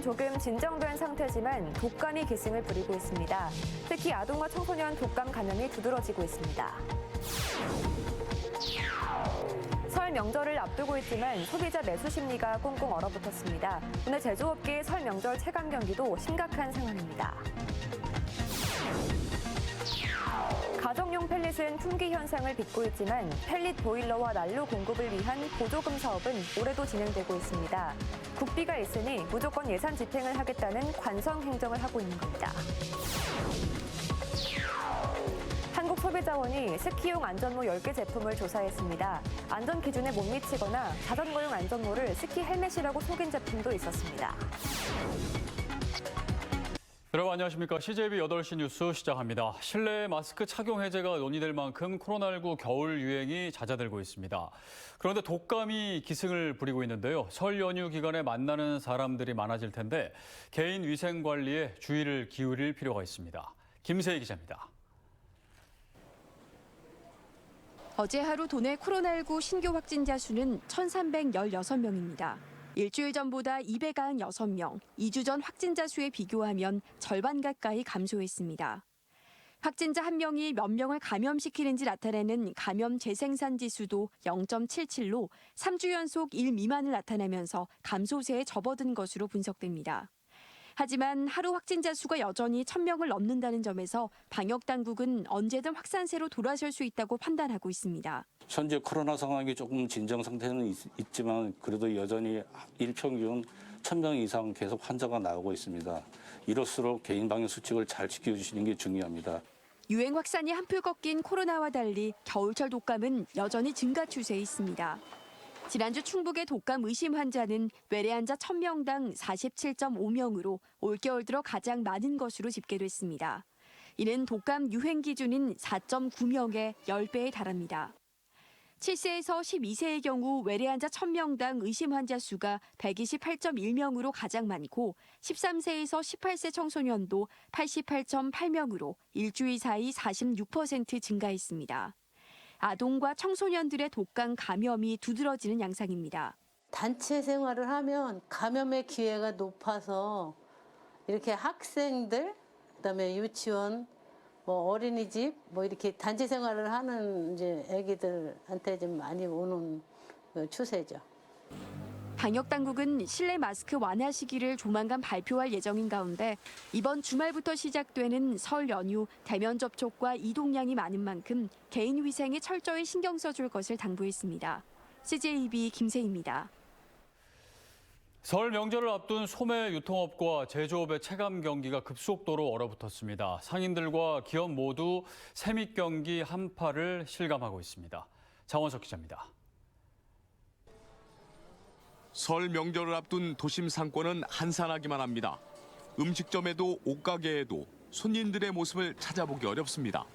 상황은 조금 진정된 상태지만 독감이 기승을 부리고 있습니다. 특히 아동과 청소년 독감 감염이 두드러지고 있습니다. 설 명절을 앞두고 있지만 소비자 매수 심리가 꽁꽁 얼어붙었습니다. 오늘 제조업계의 설 명절 체감 경기도 심각한 상황입니다. 가정용 펠릿은 품귀 현상을 빚고 있지만 펠릿 보일러와 난로 공급을 위한 보조금 사업은 올해도 진행되고 있습니다. 국비가 있으니 무조건 예산 집행을 하겠다는 관성 행정을 하고 있는 겁니다. 한국소비자원이 스키용 안전모 10개 제품을 조사했습니다. 안전 기준에 못 미치거나 자전거용 안전모를 스키 헬멧이라고 속인 제품도 있었습니다. 여러분 안녕하십니까. CJB 8시 뉴스 시작합니다. 실내 마스크 착용 해제가 논의될 만큼 코로나19 겨울 유행이 잦아들고 있습니다. 그런데 독감이 기승을 부리고 있는데요. 설 연휴 기간에 만나는 사람들이 많아질 텐데 개인 위생 관리에 주의를 기울일 필요가 있습니다. 김세희 기자입니다. 어제 하루 도내 코로나19 신규 확진자 수는 1,316명입니다. 일주일 전보다 296명, 2주 전 확진자 수에 비교하면 절반 가까이 감소했습니다. 확진자 1명이 몇 명을 감염시키는지 나타내는 감염 재생산 지수도 0.77로 3주 연속 1 미만을 나타내면서 감소세에 접어든 것으로 분석됩니다. 하지만 하루 확진자 수가 여전히 1,000명을 넘는다는 점에서 방역 당국은 언제든 확산세로 돌아설 수 있다고 판단하고 있습니다. 현재 코로나 상황이 조금 진정 상태는 있지만 그래도 여전히 일평균 1,000명 이상 계속 환자가 나오고 있습니다. 이럴수록 개인 방역 수칙을 잘 지켜주시는 게 중요합니다. 유행 확산이 한풀 꺾인 코로나와 달리 겨울철 독감은 여전히 증가 추세에 있습니다. 지난주 충북의 독감 의심 환자는 외래 환자 1,000명당 47.5명으로 올겨울 들어 가장 많은 것으로 집계됐습니다. 이는 독감 유행 기준인 4.9명의 10배에 달합니다. 7세에서 12세의 경우 외래 환자 1,000명당 의심 환자 수가 128.1명으로 가장 많고 13세에서 18세 청소년도 88.8명으로 일주일 사이 46% 증가했습니다. 아동과 청소년들의 독감 감염이 두드러지는 양상입니다. 단체 생활을 하면 감염의 기회가 높아서 이렇게 학생들, 그다음에 유치원, 어린이집, 이렇게 단체 생활을 하는 이제 아기들한테 좀 많이 오는 추세죠. 방역 당국은 실내 마스크 완화 시기를 조만간 발표할 예정인 가운데 이번 주말부터 시작되는 설 연휴 대면 접촉과 이동량이 많은 만큼 개인 위생에 철저히 신경 써줄 것을 당부했습니다. CJB 김세희입니다. 설 명절을 앞둔 소매 유통업과 제조업의 체감 경기가 급속도로 얼어붙었습니다. 상인들과 기업 모두 세믹 경기 한파를 실감하고 있습니다. 장원석 기자입니다. 설 명절을 앞둔 도심 상권은 한산하기만 합니다. 음식점에도 옷가게에도 손님들의 모습을 찾아보기 어렵습니다.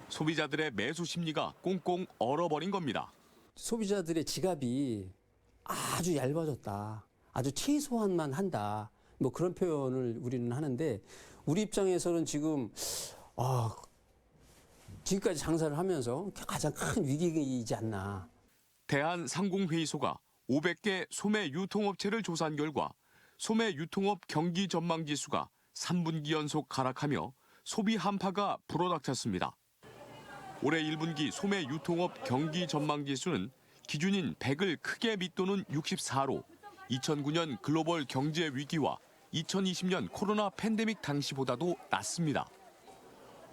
소비자들의 매수 심리가 꽁꽁 얼어버린 겁니다. 소비자들의 지갑이 아주 얇아졌다. 아주 최소한만 한다. 그런 표현을 우리는 하는데 우리 입장에서는 지금 지금까지 장사를 하면서 가장 큰 위기이지 않나. 대한상공회의소가 500개 소매 유통업체를 조사한 결과 소매 유통업 경기 전망 지수가 3분기 연속 하락하며 소비 한파가 불어닥쳤습니다. 올해 1분기 소매 유통업 경기 전망 지수는 기준인 100을 크게 밑도는 64로 2009년 글로벌 경제 위기와 2020년 코로나 팬데믹 당시보다도 낮습니다.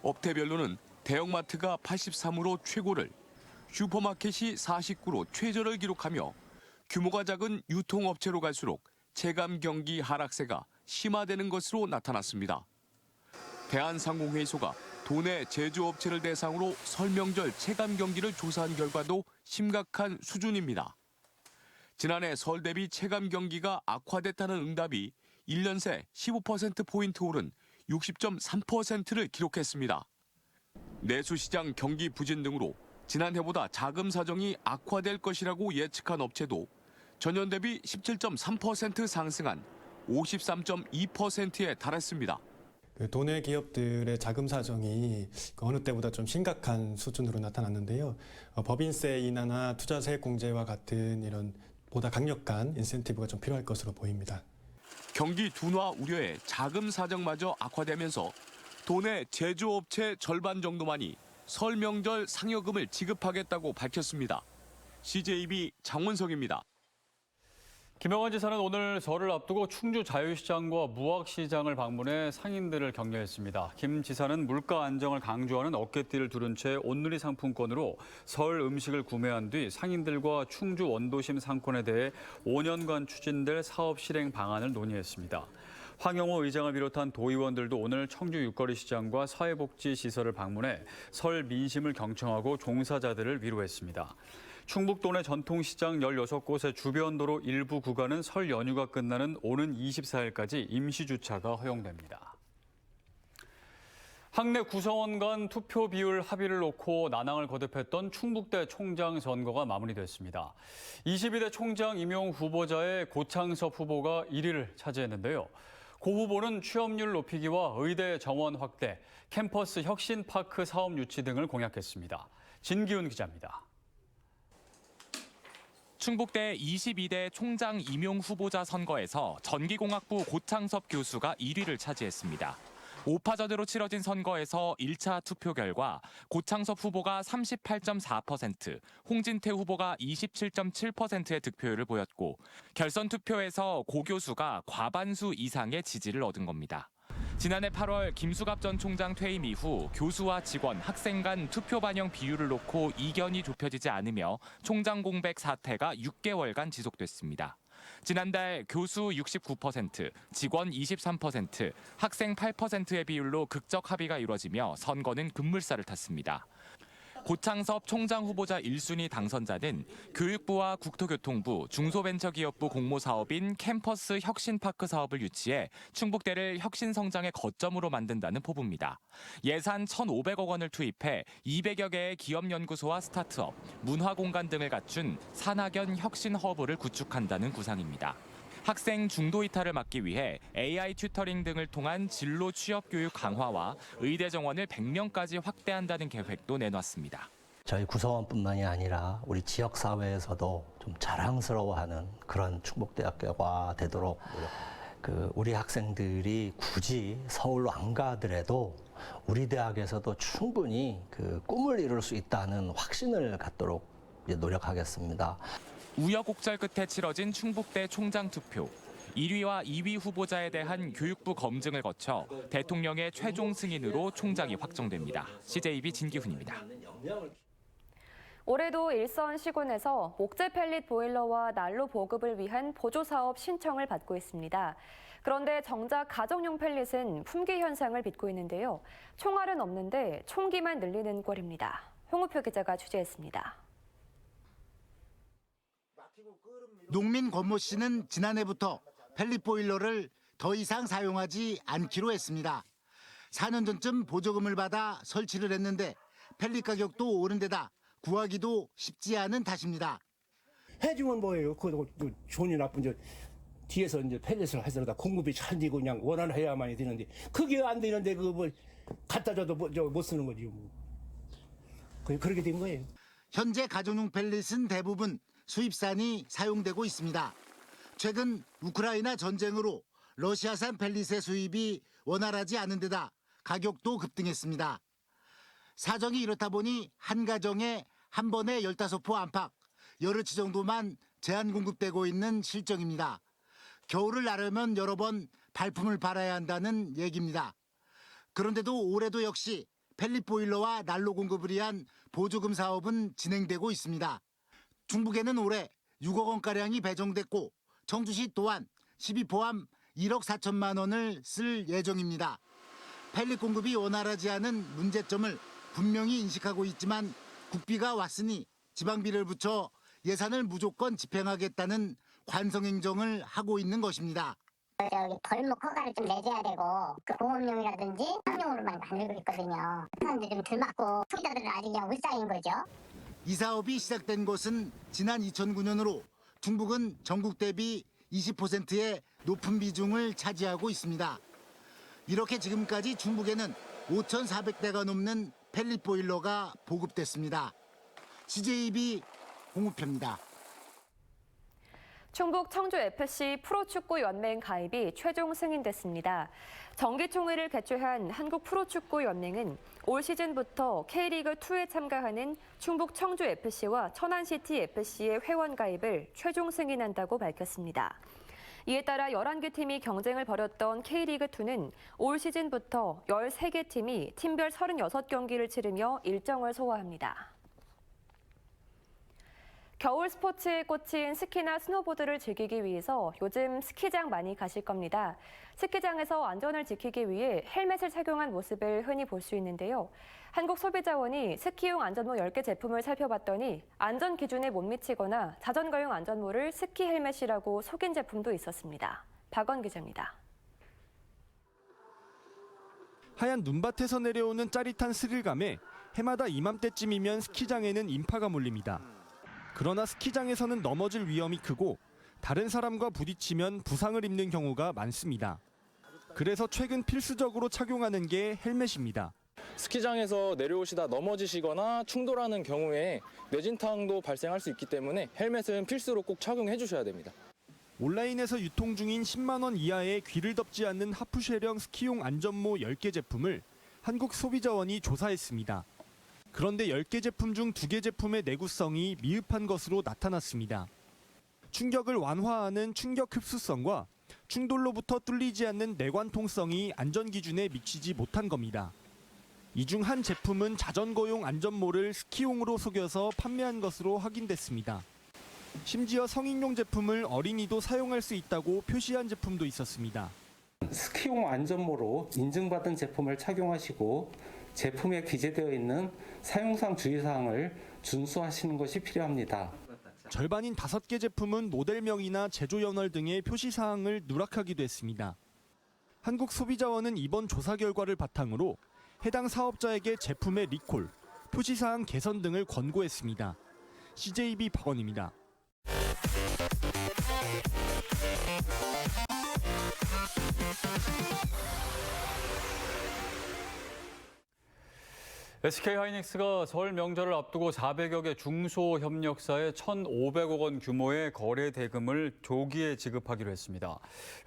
업태별로는 대형마트가 83으로 최고를, 슈퍼마켓이 49로 최저를 기록하며 규모가 작은 유통업체로 갈수록 체감 경기 하락세가 심화되는 것으로 나타났습니다. 대한상공회의소가 도내 제조업체를 대상으로 설 명절 체감 경기를 조사한 결과도 심각한 수준입니다. 지난해 설 대비 체감 경기가 악화됐다는 응답이 1년 새 15%포인트 오른 60.3%를 기록했습니다. 내수시장 경기 부진 등으로 지난해보다 자금 사정이 악화될 것이라고 예측한 업체도 전년 대비 17.3% 상승한 53.2%에 달했습니다. 도내 기업들의 자금 사정이 어느 때보다 좀 심각한 수준으로 나타났는데요. 법인세 인하나 투자 세액 공제와 같은 이런 보다 강력한 인센티브가 좀 필요할 것으로 보입니다. 경기 둔화 우려에 자금 사정마저 악화되면서 도내 제조업체 절반 정도만이 설 명절 상여금을 지급하겠다고 밝혔습니다. CJB 장원석입니다. 김영환 지사는 오늘 설을 앞두고 충주 자유시장과 무학시장을 방문해 상인들을 격려했습니다. 김 지사는 물가 안정을 강조하는 어깨띠를 두른 채 온누리 상품권으로 설 음식을 구매한 뒤 상인들과 충주 원도심 상권에 대해 5년간 추진될 사업 실행 방안을 논의했습니다. 황영호 의장을 비롯한 도의원들도 오늘 청주 육거리 시장과 사회복지시설을 방문해 설 민심을 경청하고 종사자들을 위로했습니다. 충북도 내 전통시장 16곳의 주변 도로 일부 구간은 설 연휴가 끝나는 오는 24일까지 임시주차가 허용됩니다. 학내 구성원 간 투표 비율 합의를 놓고 난항을 거듭했던 충북대 총장 선거가 마무리됐습니다. 22대 총장 임용 후보자의 고창섭 후보가 1위를 차지했는데요. 고 후보는 취업률 높이기와 의대 정원 확대, 캠퍼스 혁신파크 사업 유치 등을 공약했습니다. 진기훈 기자입니다. 충북대 22대 총장 임용 후보자 선거에서 전기공학부 고창섭 교수가 1위를 차지했습니다. 5파전으로 치러진 선거에서 1차 투표 결과 고창섭 후보가 38.4%, 홍진태 후보가 27.7%의 득표율을 보였고 결선 투표에서 고 교수가 과반수 이상의 지지를 얻은 겁니다. 지난해 8월 김수갑 전 총장 퇴임 이후 교수와 직원, 학생 간 투표 반영 비율을 놓고 이견이 좁혀지지 않으며 총장 공백 사태가 6개월간 지속됐습니다. 지난달 교수 69%, 직원 23%, 학생 8%의 비율로 극적 합의가 이루어지며 선거는 급물살을 탔습니다. 고창섭 총장 후보자 1순위 당선자는 교육부와 국토교통부, 중소벤처기업부 공모사업인 캠퍼스 혁신파크 사업을 유치해 충북대를 혁신성장의 거점으로 만든다는 포부입니다. 예산 1,500억 원을 투입해 200여 개의 기업연구소와 스타트업, 문화공간 등을 갖춘 산학연 혁신허브를 구축한다는 구상입니다. 학생 중도 이탈을 막기 위해 AI 튜터링 등을 통한 진로 취업 교육 강화와 의대 정원을 100명까지 확대한다는 계획도 내놨습니다. 저희 구성원뿐만이 아니라 우리 지역 사회에서도 좀 자랑스러워하는 그런 충북대학교가 되도록 우리 학생들이 굳이 서울로 안 가더라도 우리 대학에서도 충분히 꿈을 이룰 수 있다는 확신을 갖도록 노력하겠습니다. 우여곡절 끝에 치러진 충북대 총장 투표. 1위와 2위 후보자에 대한 교육부 검증을 거쳐 대통령의 최종 승인으로 총장이 확정됩니다. CJB 진기훈입니다. 올해도 일선 시군에서 목재 펠릿 보일러와 난로 보급을 위한 보조사업 신청을 받고 있습니다. 그런데 정작 가정용 펠릿은 품귀 현상을 빚고 있는데요. 총알은 없는데 총기만 늘리는 꼴입니다. 홍우표 기자가 취재했습니다. 농민 권모 씨는 지난해부터 펠릿 보일러를 더 이상 사용하지 않기로 했습니다. 4년 전쯤 보조금을 받아 설치를 했는데 펠릿 가격도 오른 데다 구하기도 쉽지 않은 탓입니다. 해주면 뭐예요? 그 좋은지 나쁜지 뒤에서 이제 펠릿을 하더라도 공급이 잘 되고 그냥 원활해야만이 되는데 그게 안 되는데 갖다 줘도 못 쓰는 거지. 뭐. 그렇게 된 거예요. 현재 가정용 펠릿은 대부분 수입산이 사용되고 있습니다. 최근 우크라이나 전쟁으로 러시아산 펠릿의 수입이 원활하지 않은 데다 가격도 급등했습니다. 사정이 이렇다 보니 한 가정에 한 번에 15포 안팎, 열흘치 정도만 제한 공급되고 있는 실정입니다. 겨울을 나려면 여러 번 발품을 팔아야 한다는 얘기입니다. 그런데도 올해도 역시 펠릿 보일러와 난로 공급을 위한 보조금 사업은 진행되고 있습니다. 충북에는 올해 6억 원가량이 배정됐고 청주시 또한 12포함 1억 4천만 원을 쓸 예정입니다. 펠릿 공급이 원활하지 않은 문제점을 분명히 인식하고 있지만 국비가 왔으니 지방비를 붙여 예산을 무조건 집행하겠다는 관성행정을 하고 있는 것입니다. 벌목 허가를 좀 내줘야 되고 보험용이라든지 상용으로만 만들고 있거든요. 사람들이 좀 덜 맞고 소비자들은 아직 그냥 울상인 거죠. 이 사업이 시작된 곳은 지난 2009년으로 충북은 전국 대비 20%의 높은 비중을 차지하고 있습니다. 이렇게 지금까지 충북에는 5,400대가 넘는 펠릿 보일러가 보급됐습니다. CJB 홍우표입니다. 충북 청주FC 프로축구연맹 가입이 최종 승인됐습니다. 정기총회를 개최한 한국프로축구연맹은 올 시즌부터 K리그2에 참가하는 충북 청주FC와 천안시티FC의 회원 가입을 최종 승인한다고 밝혔습니다. 이에 따라 11개 팀이 경쟁을 벌였던 K리그2는 올 시즌부터 13개 팀이 팀별 36경기를 치르며 일정을 소화합니다. 겨울 스포츠에 꽂힌 스키나 스노보드를 즐기기 위해서 요즘 스키장 많이 가실 겁니다. 스키장에서 안전을 지키기 위해 헬멧을 착용한 모습을 흔히 볼 수 있는데요. 한국소비자원이 스키용 안전모 10개 제품을 살펴봤더니 안전 기준에 못 미치거나 자전거용 안전모를 스키 헬멧이라고 속인 제품도 있었습니다. 박원 기자입니다. 하얀 눈밭에서 내려오는 짜릿한 스릴감에 해마다 이맘때쯤이면 스키장에는 인파가 몰립니다. 그러나 스키장에서는 넘어질 위험이 크고 다른 사람과 부딪히면 부상을 입는 경우가 많습니다. 그래서 최근 필수적으로 착용하는 게 헬멧입니다. 스키장에서 내려오시다 넘어지시거나 충돌하는 경우에 뇌진탕도 발생할 수 있기 때문에 헬멧은 필수로 꼭 착용해 주셔야 됩니다. 온라인에서 유통 중인 10만 원 이하의 귀를 덮지 않는 하프쉐령 스키용 안전모 10개 제품을 한국소비자원이 조사했습니다. 그런데 10개 제품 중 2개 제품의 내구성이 미흡한 것으로 나타났습니다. 충격을 완화하는 충격 흡수성과 충돌로부터 뚫리지 않는 내관 통성이 안전 기준에 미치지 못한 겁니다. 이 중 한 제품은 자전거용 안전모를 스키용으로 속여서 판매한 것으로 확인됐습니다. 심지어 성인용 제품을 어린이도 사용할 수 있다고 표시한 제품도 있었습니다. 스키용 안전모로 인증받은 제품을 착용하시고 제품에 기재되어 있는 사용상 주의사항을 준수하시는 것이 필요합니다. 절반인 5개 제품은 모델명이나 제조연월 등의 표시사항을 누락하기도 했습니다. 한국소비자원은 이번 조사 결과를 바탕으로 해당 사업자에게 제품의 리콜, 표시사항 개선 등을 권고했습니다. CJB 박원입니다. SK하이닉스가 설 명절을 앞두고 400여 개 중소협력사에 1,500억 원 규모의 거래 대금을 조기에 지급하기로 했습니다.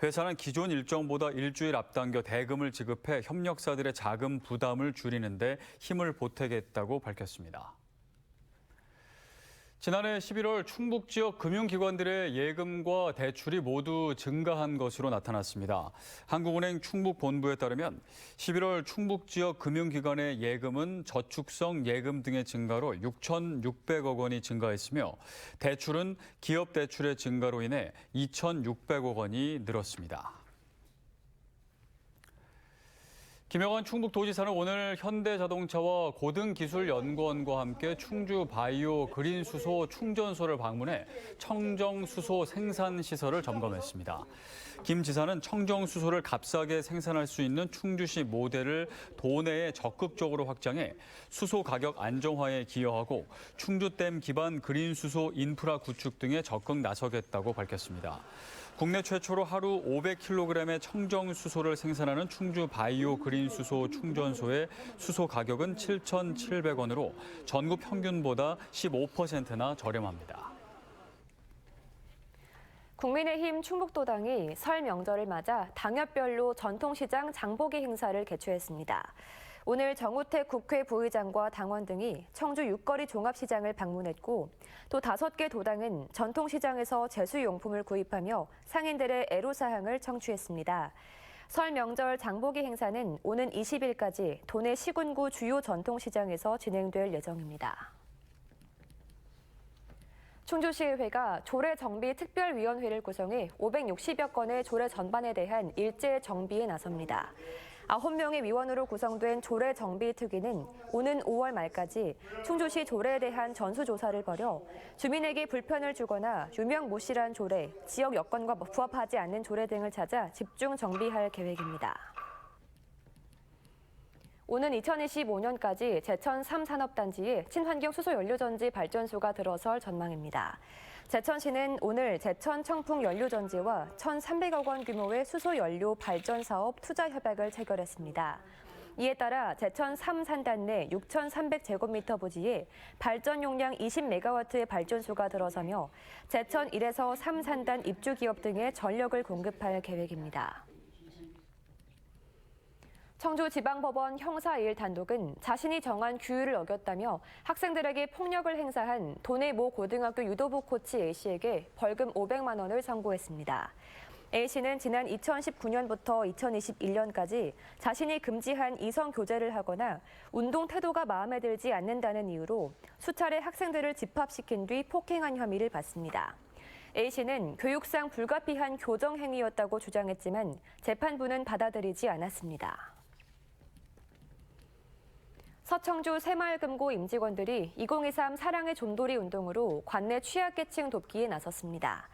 회사는 기존 일정보다 일주일 앞당겨 대금을 지급해 협력사들의 자금 부담을 줄이는 데 힘을 보태겠다고 밝혔습니다. 지난해 11월 충북 지역 금융기관들의 예금과 대출이 모두 증가한 것으로 나타났습니다. 한국은행 충북본부에 따르면 11월 충북 지역 금융기관의 예금은 저축성 예금 등의 증가로 6,600억 원이 증가했으며 대출은 기업 대출의 증가로 인해 2,600억 원이 늘었습니다. 김영환 충북도지사는 오늘 현대자동차와 고등기술연구원과 함께 충주 바이오 그린수소 충전소를 방문해 청정수소 생산시설을 점검했습니다. 김 지사는 청정수소를 값싸게 생산할 수 있는 충주시 모델을 도내에 적극적으로 확장해 수소 가격 안정화에 기여하고 충주댐 기반 그린수소 인프라 구축 등에 적극 나서겠다고 밝혔습니다. 국내 최초로 하루 500kg의 청정수소를 생산하는 충주 바이오 그린수소 충전소의 수소 가격은 7,700원으로 전국 평균보다 15%나 저렴합니다. 국민의힘 충북도당이 설 명절을 맞아 당협별로 전통시장 장보기 행사를 개최했습니다. 오늘 정우택 국회 부의장과 당원 등이 청주 육거리 종합시장을 방문했고 또 5개 도당은 전통시장에서 제수용품을 구입하며 상인들의 애로사항을 청취했습니다. 설 명절 장보기 행사는 오는 20일까지 도내 시군구 주요 전통시장에서 진행될 예정입니다. 충주시의회가 조례정비특별위원회를 구성해 560여 건의 조례 전반에 대한 일제 정비에 나섭니다. 9명의 위원으로 구성된 조례정비특위는 오는 5월 말까지 충주시 조례에 대한 전수조사를 벌여 주민에게 불편을 주거나 유명무실한 조례, 지역 여건과 부합하지 않는 조례 등을 찾아 집중 정비할 계획입니다. 오는 2025년까지 제천 3산업단지에 친환경 수소연료전지 발전소가 들어설 전망입니다. 제천시는 오늘 제천 청풍연료전지와 1,300억 원 규모의 수소연료 발전 사업 투자 협약을 체결했습니다. 이에 따라 제천 3산단 내 6,300제곱미터 부지에 발전 용량 20메가와트의 발전소가 들어서며 제천 1에서 3산단 입주 기업 등에 전력을 공급할 계획입니다. 청주지방법원 형사 2일 단독은 자신이 정한 규율을 어겼다며 학생들에게 폭력을 행사한 도내 모 고등학교 유도부 코치 A씨에게 벌금 500만 원을 선고했습니다. A씨는 지난 2019년부터 2021년까지 자신이 금지한 이성 교제를 하거나 운동 태도가 마음에 들지 않는다는 이유로 수차례 학생들을 집합시킨 뒤 폭행한 혐의를 받습니다. A씨는 교육상 불가피한 교정 행위였다고 주장했지만 재판부는 받아들이지 않았습니다. 서청주 새마을금고 임직원들이 2023 사랑의 좀돌이 운동으로 관내 취약계층 돕기에 나섰습니다.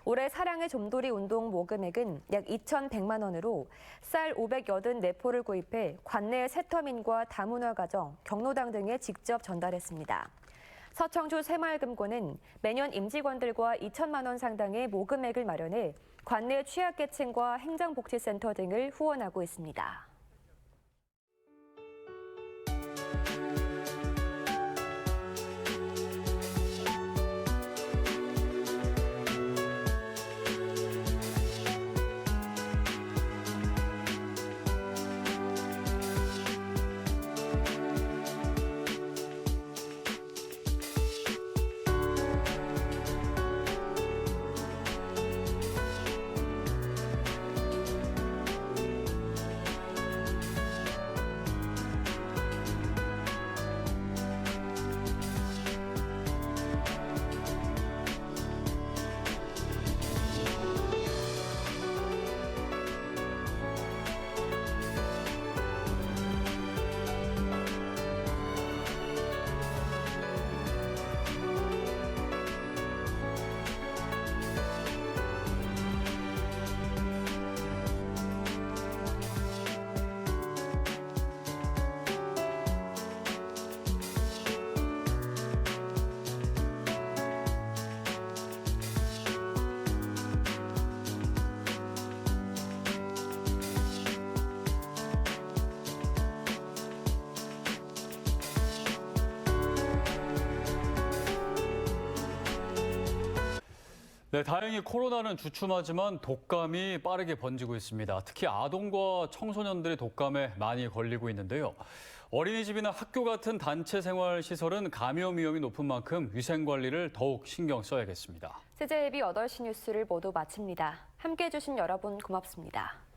올해 사랑의 좀돌이 운동 모금액은 약 2,100만 원으로 쌀 584포를 구입해 관내 세터민과 다문화 가정, 경로당 등에 직접 전달했습니다. 서청주 새마을금고는 매년 임직원들과 2천만 원 상당의 모금액을 마련해 관내 취약계층과 행정복지센터 등을 후원하고 있습니다. 네, 다행히 코로나는 주춤하지만 독감이 빠르게 번지고 있습니다. 특히 아동과 청소년들이 독감에 많이 걸리고 있는데요. 어린이집이나 학교 같은 단체 생활 시설은 감염 위험이 높은 만큼 위생 관리를 더욱 신경 써야겠습니다. CJ 예비 8시 뉴스를 모두 마칩니다. 함께해 주신 여러분 고맙습니다.